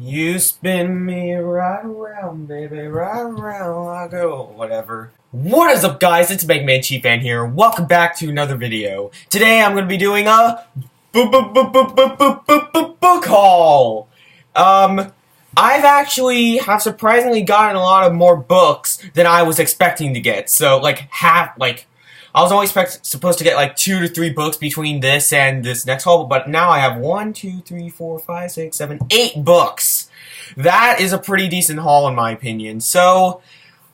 You spin me right around, baby, right around I go. Whatever. What is up, guys? It's Megaman Chief Fan here. Welcome back to another video. Today I'm going to be doing a book haul. I've actually have surprisingly gotten a lot of more books than I was expecting to get. So, I was only supposed to get like 2 to 3 books between this and this next haul, but now I have 1, 2, 3, 4, 5, 6, 7, 8 books. That is a pretty decent haul in my opinion. So,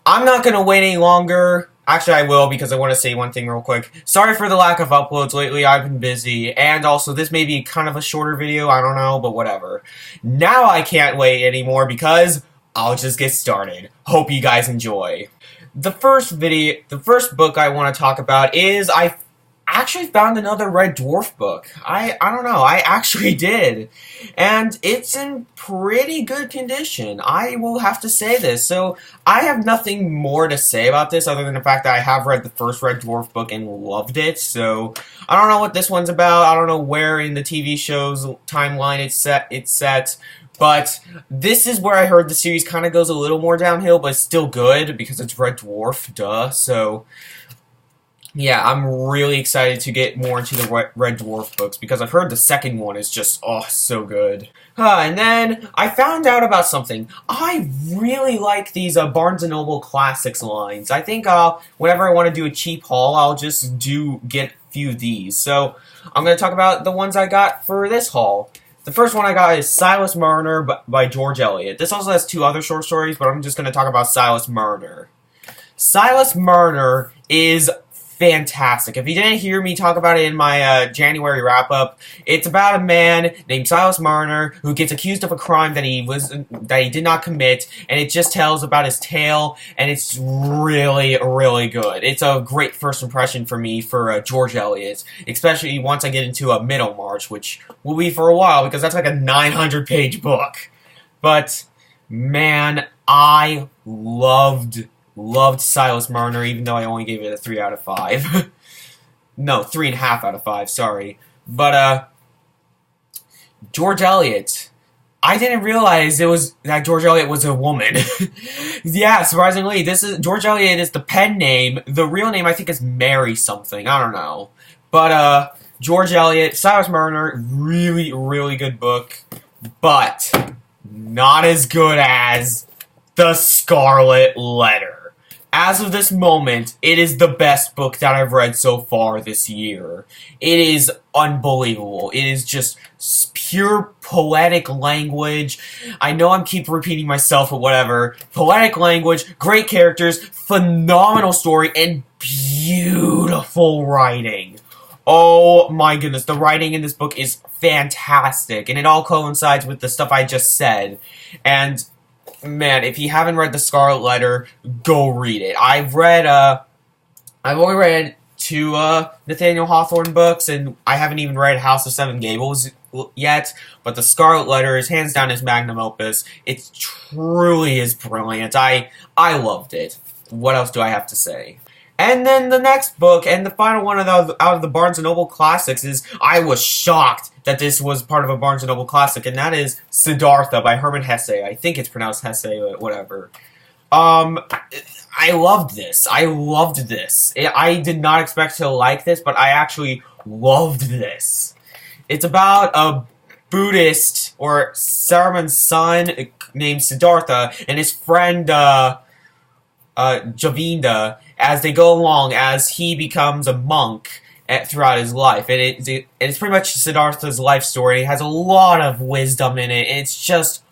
I'm not going to wait any longer. Actually, I will, because I want to say one thing real quick. Sorry for the lack of uploads lately. I've been busy. And also, this may be kind of a shorter video. I don't know, but whatever. Now I can't wait anymore because I'll just get started. Hope you guys enjoy. The first book I want to talk about is I actually found another Red Dwarf book. I don't know, I actually did. And it's in pretty good condition. I will have to say this. So, I have nothing more to say about this other than the fact that I have read the first Red Dwarf book and loved it. So, I don't know what this one's about. I don't know where in the TV show's timeline it's set. But this is where I heard the series kind of goes a little more downhill, but it's still good because it's Red Dwarf, duh. So, yeah, I'm really excited to get more into the Red Dwarf books because I've heard the second one is just, oh, so good. And then I found out about something. I really like these Barnes & Noble Classics lines. I think whenever I want to do a cheap haul, I'll just get a few of these. So, I'm going to talk about the ones I got for this haul. The first one I got is Silas Marner by George Eliot. This also has 2 other short stories, but I'm just going to talk about Silas Marner. Silas Marner is fantastic. If you didn't hear me talk about it in my January wrap-up, it's about a man named Silas Marner who gets accused of a crime that he did not commit, and it just tells about his tale, and it's really, really good. It's a great first impression for me for George Eliot, especially once I get into Middlemarch, which will be for a while, because that's like a 900-page book. But, man, I loved Silas Marner, even though I only gave it a 3 out of 5. No, 3.5 out of 5, sorry. But, George Eliot. I didn't realize that George Eliot was a woman. Yeah, surprisingly, George Eliot is the pen name. The real name, I think, is Mary something. I don't know. But, George Eliot, Silas Marner, really, really good book. But, not as good as The Scarlet Letter. As of this moment, it is the best book that I've read so far this year. It is unbelievable. It is just pure poetic language. I know I keep repeating myself, but whatever. Poetic language, great characters, phenomenal story, and beautiful writing. Oh my goodness, the writing in this book is fantastic, and it all coincides with the stuff I just said. And man, if you haven't read The Scarlet Letter, go read it. I've only read 2 Nathaniel Hawthorne books, and I haven't even read House of Seven Gables yet, but The Scarlet Letter is hands down his magnum opus. It truly is brilliant. I loved it. What else do I have to say? And then the next book, and the final one out of the Barnes & Noble Classics is, I was shocked that this was part of a Barnes & Noble Classic, and that is Siddhartha by Hermann Hesse. I think it's pronounced Hesse, but whatever. I loved this. I did not expect to like this, but I actually loved this. It's about a Buddhist, or Saruman's son, named Siddhartha, and his friend, Javinda, as they go along, as he becomes a monk throughout his life. And it's pretty much Siddhartha's life story. It has a lot of wisdom in it, and it's just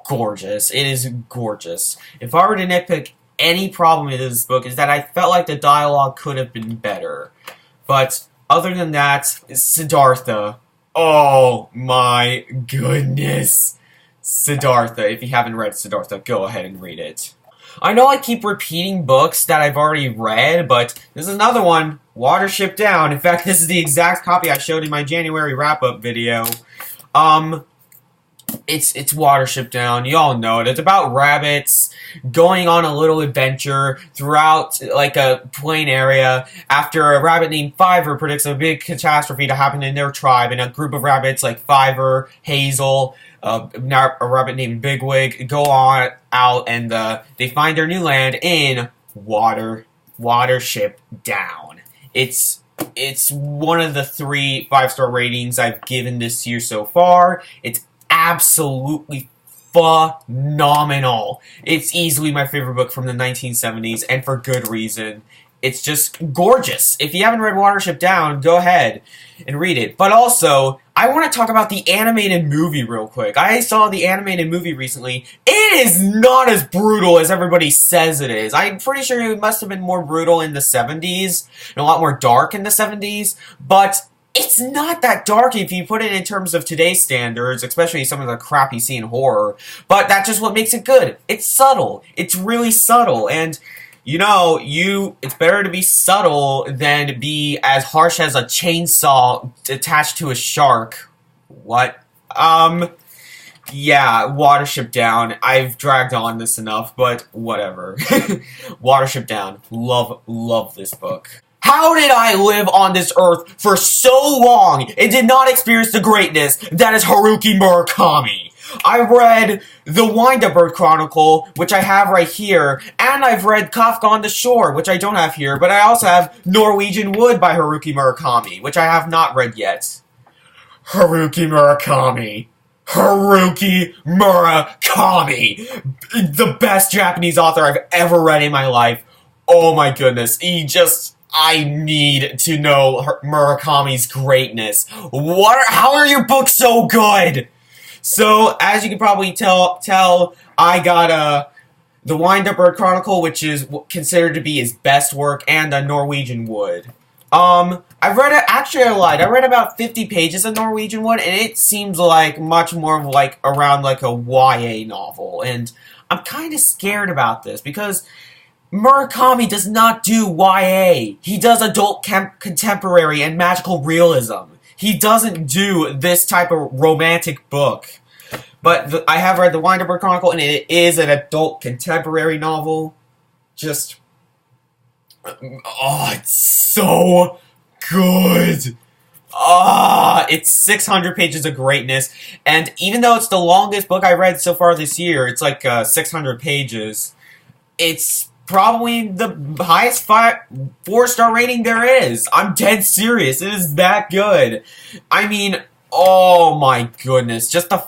gorgeous. It is gorgeous. If I were to nitpick any problem in this book, is that I felt like the dialogue could have been better. But other than that, Siddhartha. Oh my goodness. Siddhartha. If you haven't read Siddhartha, go ahead and read it. I know I keep repeating books that I've already read, but this is another one, Watership Down. In fact, this is the exact copy I showed in my January wrap-up video. It's Watership Down. You all know it. It's about rabbits going on a little adventure throughout like a plain area after a rabbit named Fiver predicts a big catastrophe to happen in their tribe, and a group of rabbits like Fiver, Hazel, a rabbit named Bigwig go on out, and they find their new land in Watership Down. It's one of the 3 5-star ratings I've given this year so far. It's absolutely phenomenal. It's easily my favorite book from the 1970s, and for good reason. It's just gorgeous. If you haven't read Watership Down, go ahead and read it. But also, I want to talk about the animated movie real quick. I saw the animated movie recently. It is not as brutal as everybody says it is. I'm pretty sure it must have been more brutal in the 70s, and a lot more dark in the 70s, but it's not that dark if you put it in terms of today's standards, especially some of the crap you see in horror. But that's just what makes it good. It's subtle. It's really subtle. And, you know, it's better to be subtle than be as harsh as a chainsaw attached to a shark. What? Yeah, Watership Down. I've dragged on this enough, but whatever. Watership Down. Love this book. How did I live on this earth for so long and did not experience the greatness that is Haruki Murakami? I read The Wind-Up Bird Chronicle, which I have right here, and I've read Kafka on the Shore, which I don't have here, but I also have Norwegian Wood by Haruki Murakami, which I have not read yet. Haruki Murakami. Haruki Murakami. The best Japanese author I've ever read in my life. Oh my goodness. I need to know Murakami's greatness. How are your books so good? So, as you can probably tell, I got The Wind-Up Bird Chronicle, which is considered to be his best work, and The Norwegian Wood. I've read it, actually I lied, I read about 50 pages of Norwegian Wood, and it seems like much more of like, around like a YA novel, and I'm kind of scared about this, because Murakami does not do YA. He does adult contemporary and magical realism. He doesn't do this type of romantic book. But I have read The Wind-Up Bird Chronicle, and it is an adult contemporary novel. Just... oh, it's so good. It's 600 pages of greatness. And even though it's the longest book I read so far this year, it's like 600 pages, it's probably the highest 4-star rating there is. I'm dead serious. It is that good. I mean, oh my goodness. Just the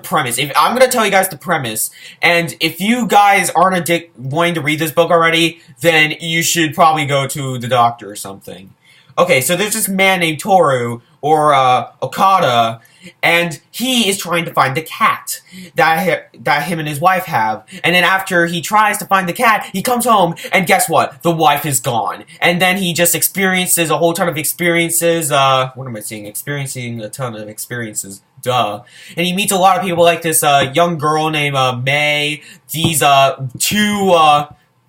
premise. I'm going to tell you guys the premise, and if you guys aren't wanting to read this book already, then you should probably go to the doctor or something. Okay, so there's this man named Toru, or Okada, and he is trying to find the cat that him and his wife have. And then after he tries to find the cat, he comes home, and guess what? The wife is gone. And then he just experiences a whole ton of experiences, what am I saying? Experiencing a ton of experiences. Duh. And he meets a lot of people like this young girl named May, these two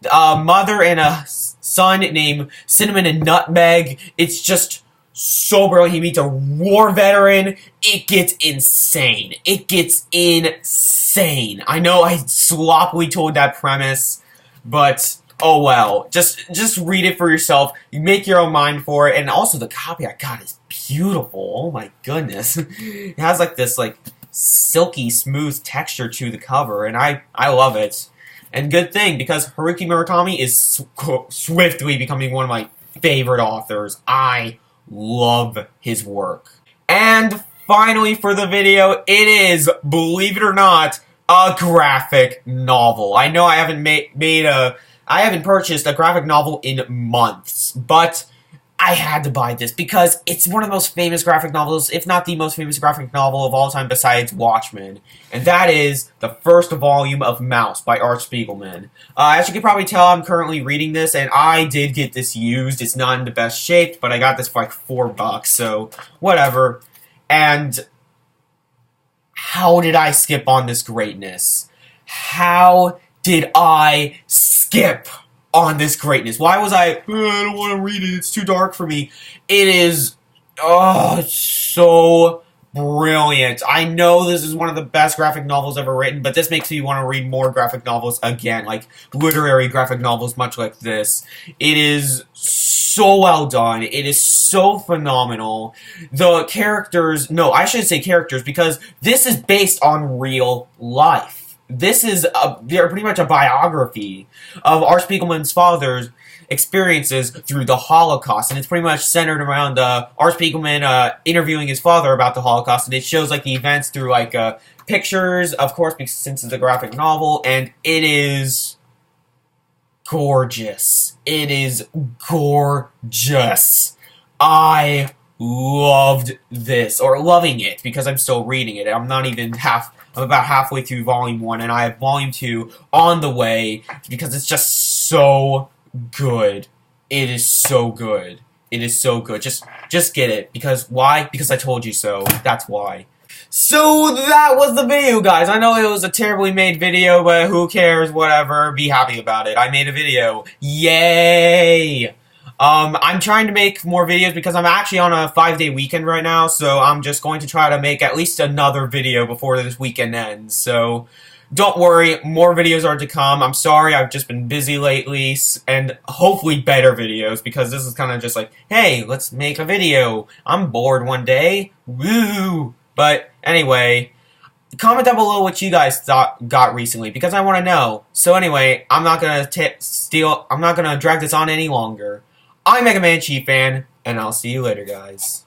mother and a son named Cinnamon and Nutmeg. It's just so brilliant. He meets a war veteran. It gets insane. It gets insane. I know I sloppily told that premise, but oh well. Just read it for yourself. You make your own mind for it. And also the copy I got is beautiful. Oh my goodness. It has like this like silky smooth texture to the cover, and I love it. And good thing, because Haruki Murakami is swiftly becoming one of my favorite authors. I love his work. And finally for the video, it is, believe it or not, a graphic novel. I know I haven't I haven't purchased a graphic novel in months, but I had to buy this because it's one of the most famous graphic novels, if not the most famous graphic novel of all time besides Watchmen. And that is the first volume of Mouse by Art Spiegelman. As you can probably tell, I'm currently reading this, and I did get this used. It's not in the best shape, but I got this for like $4, so whatever. And how did I skip on this greatness? How did I skip on this greatness? Why was I don't want to read it, it's too dark for me. It is, it's so brilliant. I know this is one of the best graphic novels ever written, but this makes me want to read more graphic novels again, like literary graphic novels much like this. It is so well done. It is so phenomenal. The characters, no, I shouldn't say characters, because this is based on real life. They're pretty much a biography of R. Spiegelman's father's experiences through the Holocaust, and it's pretty much centered around R. Spiegelman interviewing his father about the Holocaust, and it shows like the events through like pictures, of course, because since it's a graphic novel, and it is gorgeous. It is gorgeous. I loved this, or loving it, because I'm still reading it. I'm about halfway through Volume 1, and I have Volume 2 on the way, because it's just so good. It is so good. It is so good. Just get it. Because, why? Because I told you so. That's why. So, that was the video, guys. I know it was a terribly made video, but who cares? Whatever. Be happy about it. I made a video. Yay! I'm trying to make more videos because I'm actually on a 5-day weekend right now, so I'm just going to try to make at least another video before this weekend ends. So, don't worry, more videos are to come. I'm sorry, I've just been busy lately, and hopefully better videos, because this is kind of just like, hey, let's make a video. I'm bored one day. Woo! But anyway, comment down below what you guys got recently, because I want to know. So anyway, I'm not gonna drag this on any longer. I'm Mega Man Chief Fan, and I'll see you later, guys.